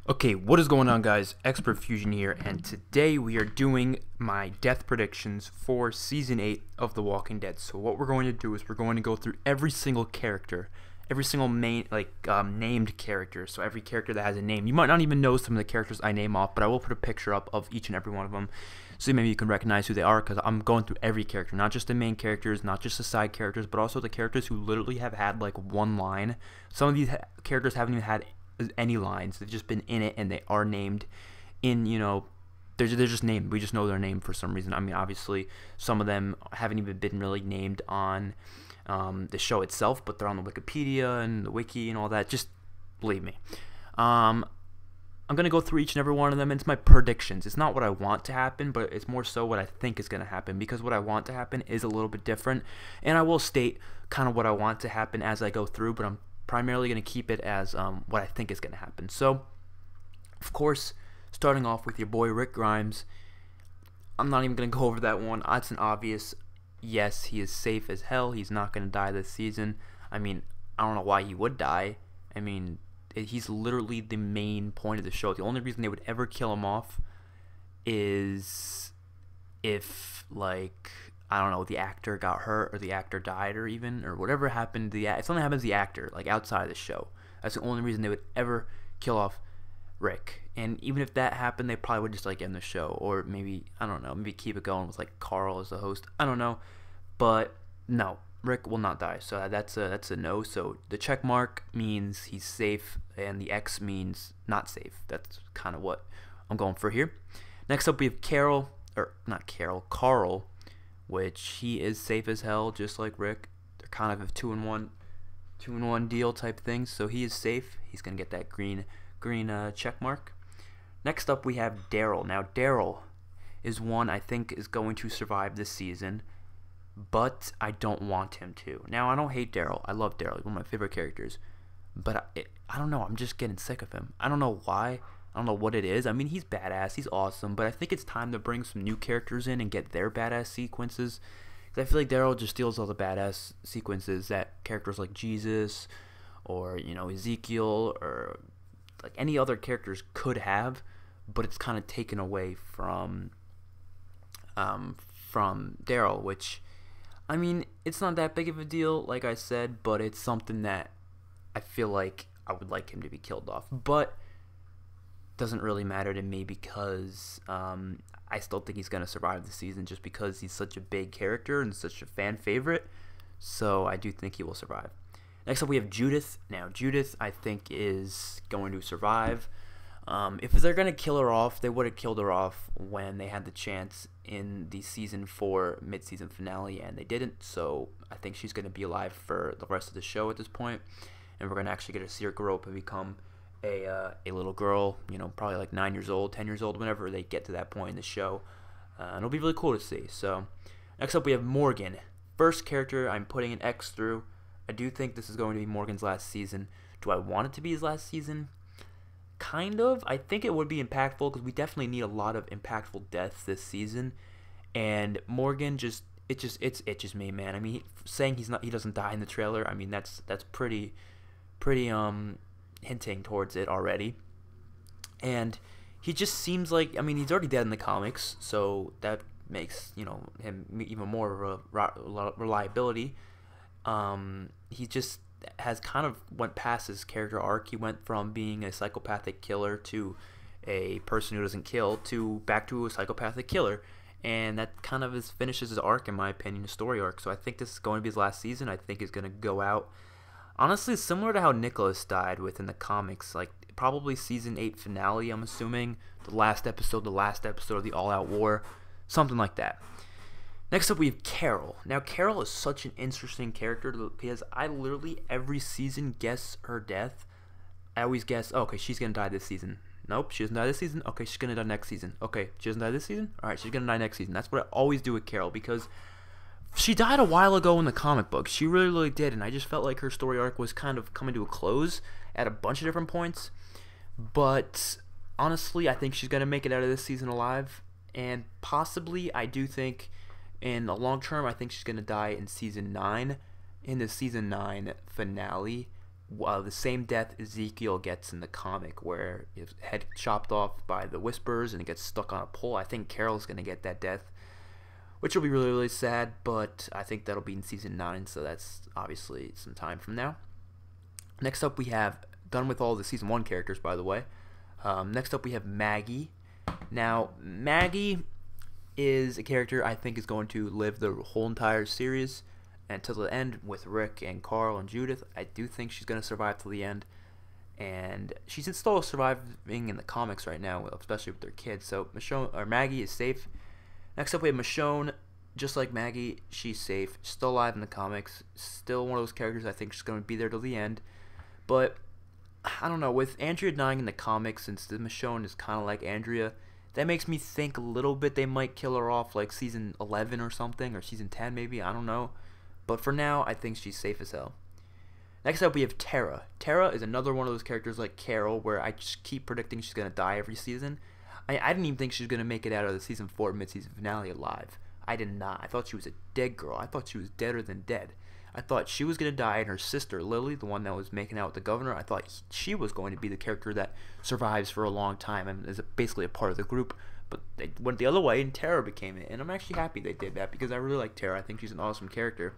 Okay, what is going on, guys? Xpertfusion here, and today we are doing my death predictions for Season 8 of The Walking Dead. So what we're going to do is we're going to go through every single character, every single named character, so every character that has a name. You might not even know some of the characters I name off, but I will put a picture up of each and every one of them, so maybe you can recognize who they are, because I'm going through every character, not just the main characters, not just the side characters, but also the characters who literally have had like one line. Some of these characters haven't even had any lines. They've just been in it, and they are named in, they're just named. We just know their name for some reason. I mean, obviously some of them haven't even been really named on the show itself, but they're on the Wikipedia and the wiki and all that. Just believe me. I'm gonna go through each and every one of them, and it's my predictions. It's not what I want to happen, but it's more so what I think is gonna happen, because what I want to happen is a little bit different, and I will state kind of what I want to happen as I go through, but I'm primarily going to keep it as what I think is going to happen. So, of course, starting off with your boy Rick Grimes, I'm not even going to go over that one. It's an obvious yes, he is safe as hell. He's not going to die this season. I mean, I don't know why he would die. I mean, he's literally the main point of the show. The only reason they would ever kill him off is if, like, I don't know, the actor got hurt or the actor died or whatever happened to if something happens to the actor, like outside of the show. That's the only reason they would ever kill off Rick. And even if that happened, they probably would just like end the show, or maybe, I don't know, maybe keep it going with like Carl as the host. I don't know, but no, Rick will not die. So that's a no. So the check mark means he's safe, and the X means not safe. That's kind of what I'm going for here. Next up, we have Carl, which he is safe as hell, just like Rick. They're kind of a two-in-one deal type thing, so he is safe. He's gonna get that green check mark. Next up, we have Daryl. Now, Daryl is one I think is going to survive this season, but I don't want him to. Now, I don't hate Daryl. I love Daryl. He's one of my favorite characters, but I don't know. I'm just getting sick of him. I don't know why. I don't know what it is. I mean, he's badass, he's awesome, but I think it's time to bring some new characters in and get their badass sequences. Because I feel like Daryl just steals all the badass sequences that characters like Jesus or, Ezekiel or like any other characters could have, but it's kind of taken away from Daryl, which, I mean, it's not that big of a deal, like I said, but it's something that I feel like I would like him to be killed off. But doesn't really matter to me, because I still think he's going to survive the season, just because he's such a big character and such a fan favorite. So I do think he will survive. Next up, we have Judith. Now, Judith, I think, is going to survive. If they're going to kill her off, they would have killed her off when they had the chance in the Season 4 mid-season finale, and they didn't. So I think she's going to be alive for the rest of the show at this point, and we're going to actually get to see her grow up and become a little girl, probably like 9 years old, 10 years old, whenever they get to that point in the show. And it'll be really cool to see. So, next up we have Morgan. First character I'm putting an X through. I do think this is going to be Morgan's last season. Do I want it to be his last season? Kind of. I think it would be impactful, because we definitely need a lot of impactful deaths this season. And Morgan it itches me, man. I mean, saying he doesn't die in the trailer, I mean, that's pretty hinting towards it already. And he just seems like, I mean, he's already dead in the comics, so that makes, him even more of a reliability. He just has kind of went past his character arc. He went from being a psychopathic killer to a person who doesn't kill to back to a psychopathic killer, and that kind of finishes his arc, in my opinion, his story arc. So I think this is going to be his last season. I think he's going to go out, honestly, similar to how Nicholas died within the comics, like probably Season 8 finale, I'm assuming, the last episode of the All-Out War, something like that. Next up, we have Carol. Now, Carol is such an interesting character, because I literally, every season, guess her death. I always guess, oh, okay, she's going to die this season. Nope, she doesn't die this season. Okay, she's going to die next season. Okay, she doesn't die this season. All right, she's going to die next season. That's what I always do with Carol, because she died a while ago in the comic book. She really did, and I just felt like her story arc was kind of coming to a close at a bunch of different points. But honestly, I think she's going to make it out of this season alive, and possibly, I do think, in the long term, I think she's going to die in Season 9, in the Season 9 finale, the same death Ezekiel gets in the comic, where his head chopped off by the Whisperers and it gets stuck on a pole. I think Carol's going to get that death, which will be really, really sad, but I think that'll be in Season 9, so that's obviously some time from now. Next up, we have, done with all the Season 1 characters, by the way. Next up, we have Maggie. Now, Maggie is a character I think is going to live the whole entire series until the end with Rick and Carl and Judith. I do think she's going to survive till the end, and she's still surviving in the comics right now, especially with their kids. So Maggie is safe. Next up, we have Michonne. Just like Maggie, she's safe, still alive in the comics, still one of those characters I think she's going to be there till the end. But I don't know, with Andrea dying in the comics, since the Michonne is kind of like Andrea, that makes me think a little bit they might kill her off like Season 11 or something, or Season 10 maybe, I don't know. But for now, I think she's safe as hell. Next up, we have Tara. Tara is another one of those characters like Carol, where I just keep predicting she's going to die every season. I didn't even think she was going to make it out of the Season 4 mid-season finale alive. I did not. I thought she was a dead girl. I thought she was deader than dead. I thought she was going to die, and her sister, Lily, the one that was making out with the governor, I thought she was going to be the character that survives for a long time and is basically a part of the group. But they went the other way, and Tara became it. And I'm actually happy they did that, because I really like Tara. I think she's an awesome character.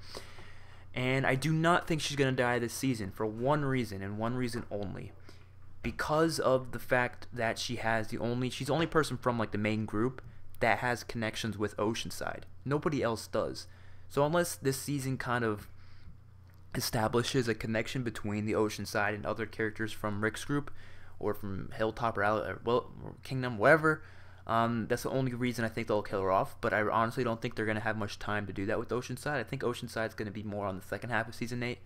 And I do not think she's going to die this season for one reason, and one reason only. Because of the fact that she's the only person from like the main group that has connections with Oceanside. Nobody else does. So unless this season kind of establishes a connection between the Oceanside and other characters from Rick's group, or from Hilltop or Kingdom, whatever, that's the only reason I think they'll kill her off. But I honestly don't think they're going to have much time to do that with Oceanside. I think Oceanside's going to be more on the second half of Season 8.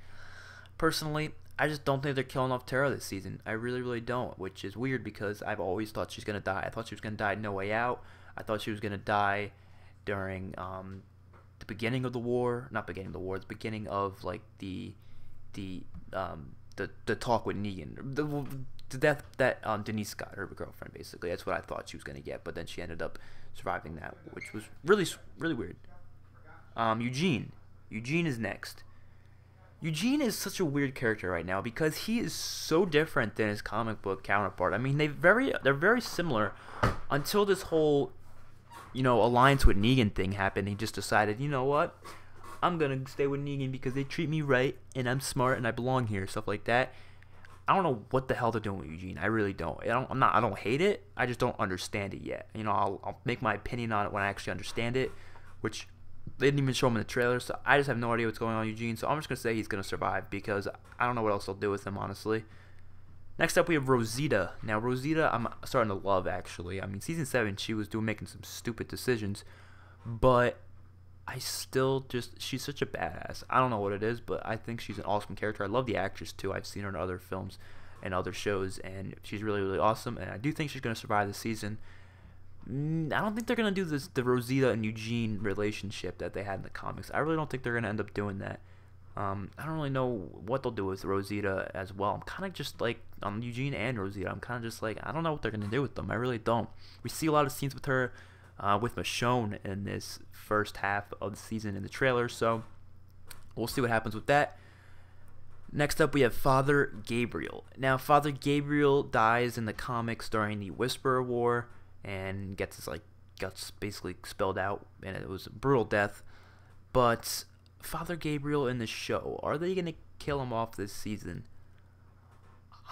Personally, I just don't think they're killing off Tara this season. I really, really don't, which is weird because I've always thought she's going to die. I thought she was going to die No Way Out. I thought she was going to die during the beginning of the war. Not beginning of the war, the beginning of like the talk with Negan. The death that Denise got, her girlfriend, basically. That's what I thought she was going to get, but then she ended up surviving that, which was really, really weird. Eugene is next. Eugene is such a weird character right now because he is so different than his comic book counterpart. I mean, they're very similar until this whole, alliance with Negan thing happened. He just decided, you know what, I'm gonna stay with Negan because they treat me right and I'm smart and I belong here, stuff like that. I don't know what the hell they're doing with Eugene. I really don't. I don't hate it. I just don't understand it yet. I'll make my opinion on it when I actually understand it, which they didn't even show him in the trailer, so I just have no idea what's going on with Eugene. So I'm just going to say he's going to survive because I don't know what else they'll do with him, honestly. Next up, we have Rosita. Now, Rosita, I'm starting to love, actually. I mean, Season 7, she was making some stupid decisions, but she's such a badass. I don't know what it is, but I think she's an awesome character. I love the actress, too. I've seen her in other films and other shows, and she's really, really awesome, and I do think she's going to survive the season. I don't think they're going to do the Rosita and Eugene relationship that they had in the comics. I really don't think they're going to end up doing that. I don't really know what they'll do with Rosita as well. I'm kind of just like, Eugene and Rosita, I'm kind of just like, I don't know what they're going to do with them. I really don't. We see a lot of scenes with her, with Michonne in this first half of the season in the trailer, so we'll see what happens with that. Next up, we have Father Gabriel. Now, Father Gabriel dies in the comics during the Whisperer War, and gets his guts basically spilled out, and it was a brutal death. But Father Gabriel in the show, are they gonna kill him off this season?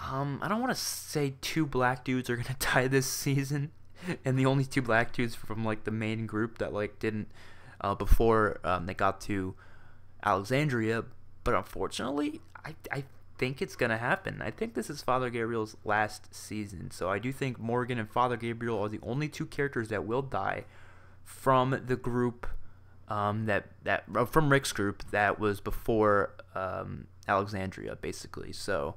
I don't want to say 2 black dudes are gonna die this season, and the only 2 black dudes from the main group that didn't before they got to Alexandria. But unfortunately, I think it's gonna happen. I think this is Father Gabriel's last season, so I do think Morgan and Father Gabriel are the only 2 characters that will die from the group from Rick's group that was before Alexandria, basically. So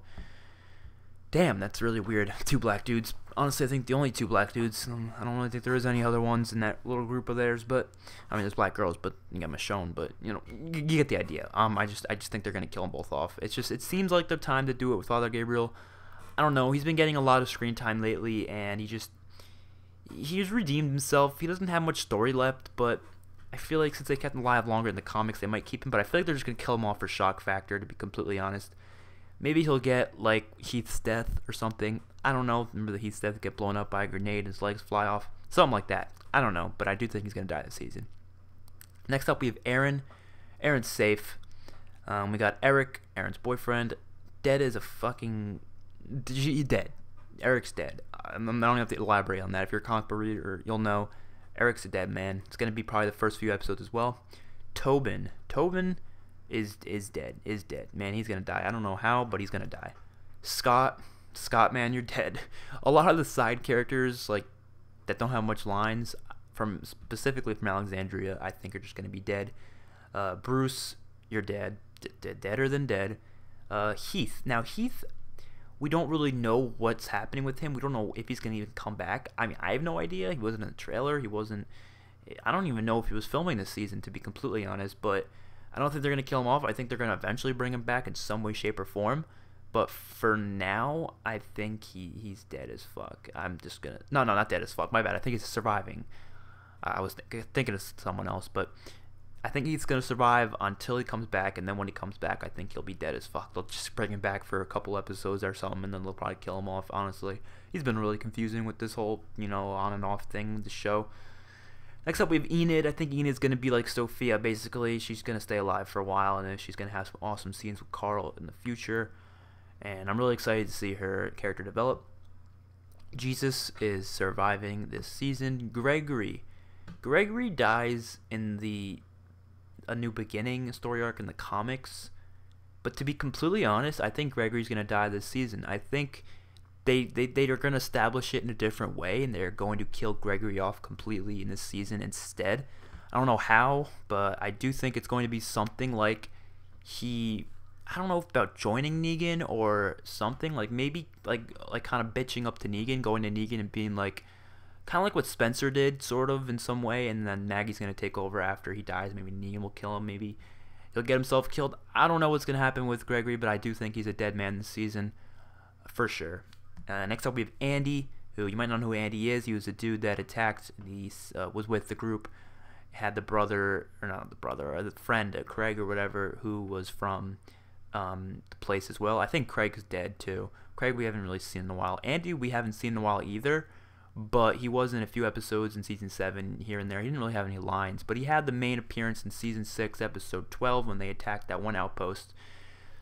damn, that's really weird. 2 black dudes. Honestly, I think the only 2 black dudes. I don't really think there is any other ones in that little group of theirs, but I mean, there's black girls, but you got Michonne, but you get the idea. I just think they're gonna kill them both off. It seems like the time to do it with Father Gabriel. I don't know. He's been getting a lot of screen time lately, and he's redeemed himself. He doesn't have much story left, but I feel like since they kept him alive longer in the comics, they might keep him. But I feel like they're just gonna kill him off for shock factor, to be completely honest. Maybe he'll get like Heath's death or something. I don't know. Remember the Heath's death get blown up by a grenade, his legs fly off, something like that. I don't know, but I do think he's gonna die this season. Next up, we have Aaron. Aaron's safe. We got Eric, Aaron's boyfriend. Dead as a fucking... He's dead. Eric's dead. I don't have to elaborate on that. If you're a comic book reader, you'll know Eric's a dead man. It's going to be probably the first few episodes as well. Tobin is dead. Man, he's going to die. I don't know how, but he's going to die. Scott, man, you're dead. A lot of the side characters, like, that don't have much lines, specifically from Alexandria, I think are just going to be dead. Bruce, you're dead. Deader than dead. Heath. Now, Heath, we don't really know what's happening with him. We don't know if he's going to even come back. I mean, I have no idea. He wasn't in the trailer. I don't even know if he was filming this season, to be completely honest, but I don't think they're going to kill him off. I think they're going to eventually bring him back in some way, shape, or form. But for now, I think he's dead as fuck. I'm just going to... No, not dead as fuck. My bad. I think he's surviving. I was thinking of someone else, but I think he's going to survive until he comes back, and then when he comes back, I think he'll be dead as fuck. They'll just bring him back for a couple episodes or something, and then they'll probably kill him off, honestly. He's been really confusing with this whole, on and off thing with the show. Next up, we have Enid. I think Enid's going to be like Sophia, basically. She's going to stay alive for a while, and then she's going to have some awesome scenes with Carl in the future. And I'm really excited to see her character develop. Jesus is surviving this season. Gregory dies in A New Beginning story arc in the comics, but to be completely honest, I think Gregory's gonna die this season. I think they are gonna establish it in a different way, and they're going to kill Gregory off completely in this season instead. I don't know how, but I do think it's going to be something like I don't know about joining Negan or something, like maybe like kind of bitching up to Negan, going to Negan and being like, kind of like what Spencer did, sort of, in some way, and then Maggie's going to take over after he dies. Maybe Negan will kill him. Maybe he'll get himself killed. I don't know what's going to happen with Gregory, but I do think he's a dead man this season, for sure. Next up, we have Andy, who you might not know who Andy is. He was a dude that attacked, was with the group, had the friend, Craig or whatever, who was from the place as well. I think Craig's dead, too. Craig we haven't really seen in a while. Andy we haven't seen in a while either. But he was in a few episodes in Season 7 here and there. He didn't really have any lines. But he had the main appearance in Season 6, Episode 12, when they attacked that one outpost.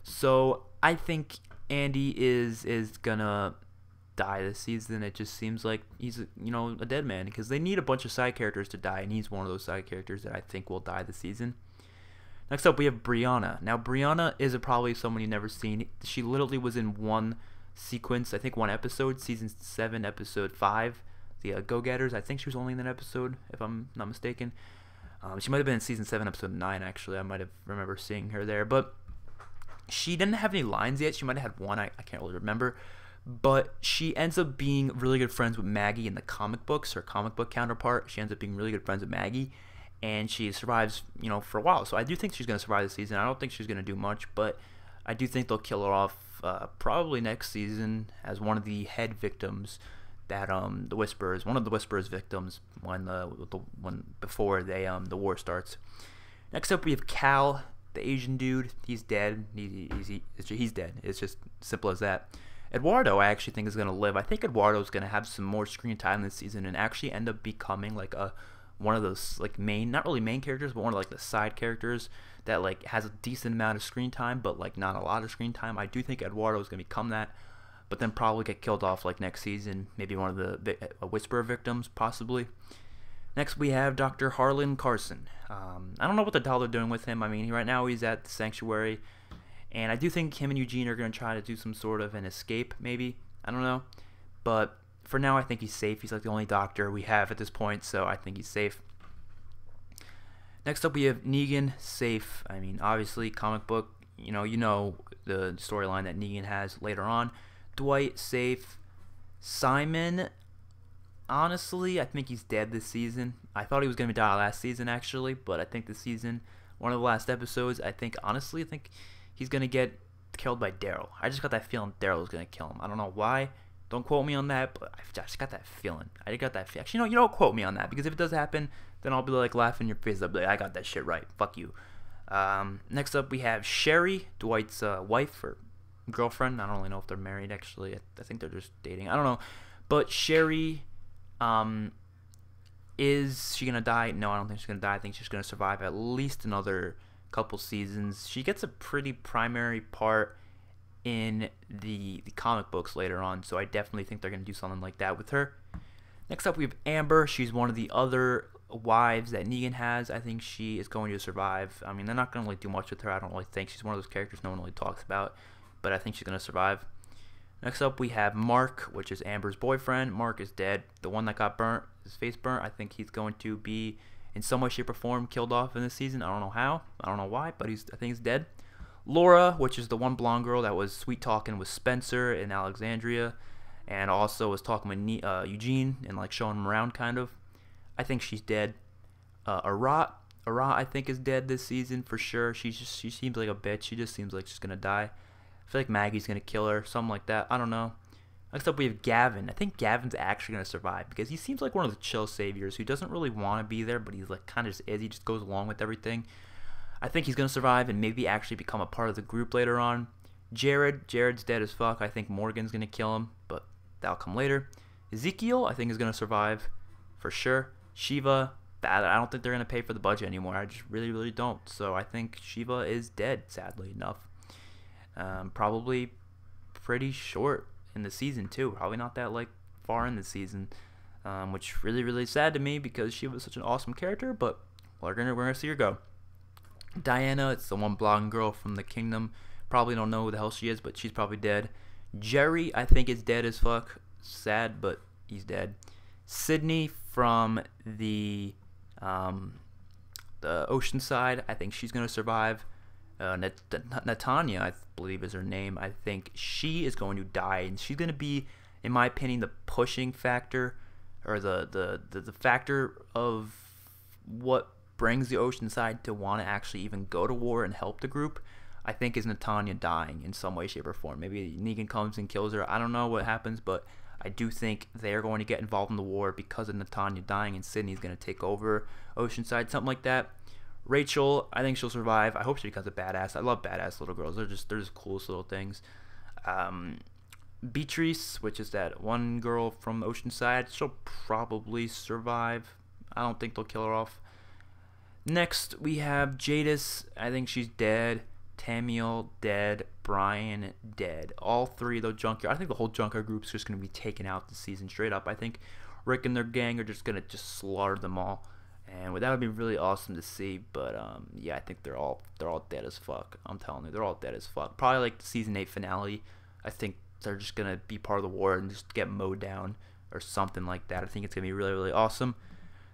So I think Andy is gonna die this season. It just seems like he's a dead man, because they need a bunch of side characters to die, and he's one of those side characters that I think will die this season. Next up, we have Brianna. Now, Brianna is probably someone you've never seen. She literally was in one sequence, I think one episode, Season 7, Episode 5, the Go-Getters. I think she was only in that episode, if I'm not mistaken. She might have been in Season 7, Episode 9, actually. I might have remember seeing her there. But she didn't have any lines yet. She might have had one. I can't really remember. But she ends up being really good friends with Maggie in the comic books, her comic book counterpart. She ends up being really good friends with Maggie. And she survives, for a while. So I do think she's going to survive the season. I don't think she's going to do much, but I do think they'll kill her off probably next season as one of the head victims that one of the Whisperers victims when before the war starts. Next up, we have Cal, the Asian dude. He's dead. He's dead. It's just simple as that. Eduardo, I actually think, is going to live. I think Eduardo is going to have some more screen time this season and actually end up becoming like one of those like not really main characters, but one of like the side characters that like has a decent amount of screen time, but like not a lot of screen time. I do think Eduardo is going to become that, but then probably get killed off like next season. Maybe one of the Whisperer victims, possibly. Next, we have Dr. Harlan Carson. I don't know what the hell they're doing with him. I mean, right now he's at the sanctuary, and I do think him and Eugene are going to try to do some sort of an escape, maybe. I don't know. But for now, I think he's safe. He's like the only doctor we have at this point, so I think he's safe. Next up, we have Negan, safe. I mean, obviously, comic book, you know the storyline that Negan has later on. Dwight, safe. Simon, honestly, I think he's dead this season. I thought he was going to die last season, actually, but I think this season, one of the last episodes, I think he's going to get killed by Daryl. I just got that feeling Daryl was going to kill him. I don't know why. Don't quote me on that, but I just got that feeling. Actually, no, you don't quote me on that, because if it does happen, then I'll be like laughing in your face. I'll be like, I got that shit right. Fuck you. Next up, we have Sherry, Dwight's wife, or girlfriend. I don't really know if they're married, actually. I think they're just dating. I don't know. But Sherry, is she going to die? No, I don't think she's going to die. I think she's going to survive at least another couple seasons. She gets a pretty primary part in the comic books later on, so I definitely think they're going to do something like that with her. Next up, we have Amber. She's one of the other wives that Negan has. I think she is going to survive. I mean, they're not going to really do much with her. I don't really think she's one of those characters no one really talks about, but I think she's going to survive. Next up, we have Mark, which is Amber's boyfriend. Mark is dead. The one that got burnt, his face burnt. I think he's going to be, in some way, shape, or form, killed off in this season. I don't know how. I don't know why, but I think he's dead. Laura, which is the one blonde girl that was sweet talking with Spencer in Alexandria, and also was talking with Eugene and like showing him around, kind of. I think she's dead. Arat, I think, is dead this season for sure. She seems like a bitch. She just seems like she's gonna die. I feel like Maggie's gonna kill her, something like that. I don't know. Next up, we have Gavin. I think Gavin's actually gonna survive because he seems like one of the chill saviors who doesn't really want to be there, but he's like kind of just is. He just goes along with everything. I think he's gonna survive and maybe actually become a part of the group later on. Jared's dead as fuck. I think Morgan's gonna kill him, but that'll come later. Ezekiel, I think, is gonna survive for sure. Shiva, I don't think they're gonna pay for the budget anymore. I just really don't. So I think Shiva is dead, sadly enough. Probably pretty short in the season too. Probably not that like far in the season, which really sad to me because she was such an awesome character. But we're gonna see her go. Diana, it's the one blonde girl from the Kingdom. Probably don't know who the hell she is, but she's probably dead. Jerry, I think, is dead as fuck. Sad, but he's dead. Sydney from the Oceanside, I think she's gonna survive. Natanya, I believe is her name. I think she is going to die, and she's going to be, in my opinion, the pushing factor, or the factor of what brings the Oceanside to want to actually even go to war and help the group. I think is Natanya dying in some way, shape, or form. Maybe Negan comes and kills her. I don't know what happens, but I do think they're going to get involved in the war because of Natanya dying, and Sydney's going to take over Oceanside, something like that. Rachel, I think she'll survive. I hope she becomes a badass. I love badass little girls. They're just coolest little things. Beatrice, which is that one girl from Oceanside, she'll probably survive. I don't think they'll kill her off. Next, we have Jadis. I think she's dead. Tamiel, dead. Brian, dead. All three of those Junkyard. I think the whole Junkyard group's just going to be taken out this season straight up. I think Rick and their gang are just going to slaughter them all. And that would be really awesome to see, but yeah, I think they're all dead as fuck. I'm telling you, they're all dead as fuck. Probably like the season 8 finale. I think they're just gonna be part of the war and just get mowed down or something like that. I think it's gonna be really awesome.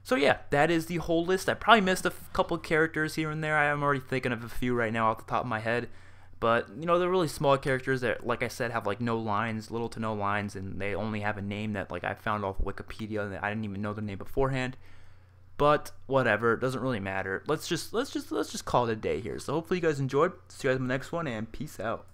So yeah, that is the whole list. I probably missed a couple of characters here and there. I'm already thinking of a few right now off the top of my head, but you know, they're really small characters that, like I said, have like no lines, little to no lines, and they only have a name that like I found off Wikipedia and I didn't even know their name beforehand. But whatever, it doesn't really matter. Let's just call it a day here. So hopefully you guys enjoyed. See you guys in the next one, and peace out.